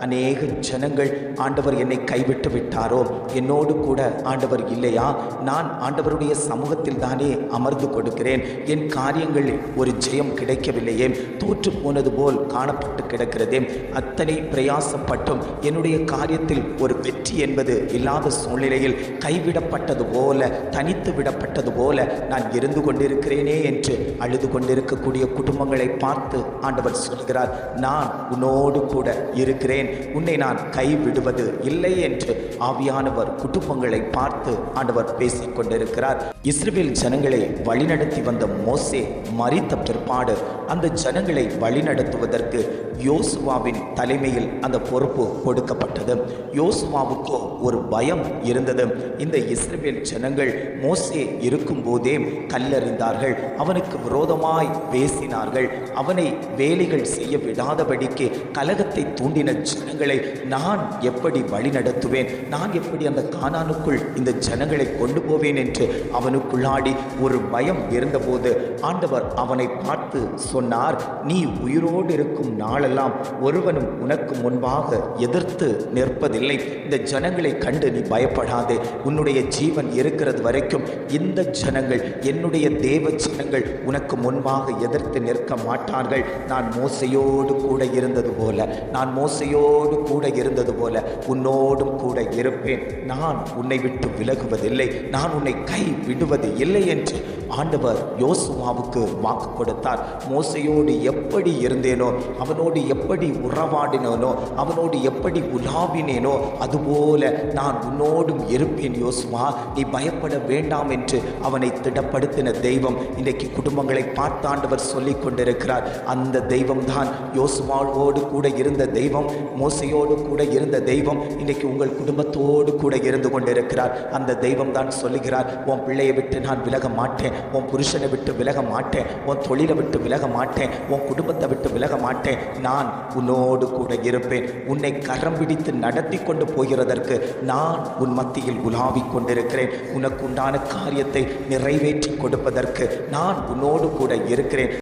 அநேக ஜனங்கள் ஆண்டவர் என்னை கைவிட்டு விட்டாரோ, என்னோடு கூட ஆண்டவர் இல்லையா, நான் ஆண்டவருடைய சமூகத்தில் தானே அமர்ந்து கொடுக்கிறேன், என் காரியங்களில் ஒரு ஜெயம் கிடைக்கவில்லையே, தோற்று போனது போல் காணப்பட்டு கிடக்கிறதே, அத்தனை பிரயாசப்பட்டும் என்னுடைய காரியத்தில் ஒரு வெற்றி என்பது இல்லாத சூழ்நிலையில் கைவிடப்பட்டது போல, தனித்து விடப்பட்டது போல நான் இருந்து கொண்டிருக்கிறேனே என்று அழுது கொண்டிருக்கக்கூடிய குடும்பங்களை பார்த்து ஆண்டவர் சொல்கிறார், நான் உன்னோடு கூட இருக்கிறேன், உன்னை நான் கைவிடுவது இல்லை என்று ஆவியானவர் குடும்பங்களை பார்த்து ஆண்டவர் பேசிக் கொண்டிருக்கிறார். இஸ்ரவேல் ஜனங்களை வழிநடத்தி வந்த மோசே மரித்த பிற்பாடு அந்த ஜனங்களை வழிநடத்துவதற்கு யோசுவாவின் தலைமையில் அந்த பொறுப்பு கொடுக்கப்பட்டது. யோசுவாவுக்கோ ஒரு பயம் இருந்தது. இந்த இஸ்ரவேல் ஜனங்கள் மோசே இருக்கும் போதே கல்லறிந்தார்கள், அவனுக்கு விரோதமாய் பேசினார்கள், அவனை வேலைகள் செய்ய விடாதபடிக்கு கலகத்தை தூண்டின ஜனங்களை நான் எப்படி வழிநடத்துவேன், நான் எப்படி அந்த கானானுக்குள் இந்த ஜனங்களை கொண்டு போவேன் என்று அவனுக்குள்ளாடி ஒரு பயம் இருந்தபோது ஆண்டவர் அவனை பார்த்து சொன்னார், நீ உயிரோடு இருக்கும் நாளெல்லாம் ஒருவனும் உனக்கு முன்பாக எதிர்த்து நிற்பதில்லை. இந்த ஜனங்களை கண்டு நீ பயப்படாதே, உன்னுடைய ஜீவன் இருக்கிறது வரைக்கும் இந்த ஜனங்கள் என்னுடைய தேவ ஜனங்கள் உனக்கு முன்பாக எதிர்த்து நிற்க மாட்டார்கள். நான் மோசையோடு கூட இருந்தது போல, நான் மோசையோடு கூட இருந்தது போல உன்னோடும் கூட இருப்பேன், நான் உன்னை விட்டு விலகுவதில்லை, நான் உன்னை கை விடுவது இல்லை என்று ஆண்டவர் யோசுவாவுக்கு வாக்கு கொடுத்தார். மோசையோடு எப்படி இருந்தேனோ, அவனோடு எப்படி உறவாடினேனோ, அவனோடு எப்படி உலாவினேனோ, அதுபோல நான் உன்னோடும் இருப்பேன் யோசுவா, நீ பயப்பட வேண்டாம் என்று அவனை திடப்படுத்தின தெய்வம் இன்றைக்கு குடும்பங்களை பார்த்து ஆண்டவர் சொல்லிக் கொண்டிருக்கிறார். அந்த தெய்வம் தான் யோசுவாவோடு கூட இருந்த தெய்வம், மோசையோடு கூட இருந்த தெய்வம் இன்றைக்கு உங்கள் குடும்பத்தோடு கூட இருந்து கொண்டிருக்கிறார். அந்த தெய்வம் தான் சொல்லுகிறார், உன் பிள்ளையை விட்டு நான் விலக மாட்டேன், உன் புருஷனை விட்டு விலக மாட்டேன், உன் தொழிலை விட்டு விலக மாட்டேன், உன் குடும்பத்தை விட்டு விலக மாட்டேன், நான் உன்னோடு கூட இருப்பேன், உன்னை கரம் பிடித்து நடத்தி கொண்டு போகிறதற்கு நான் உன் மத்தியில் உலாவிக் கொண்டிருக்கிறேன், உனக்கு உண்டான காரியத்தை நிறைவேற்றி கொடுப்பதற்கு நான் உன்னோடு கூட இருக்கிறேன்.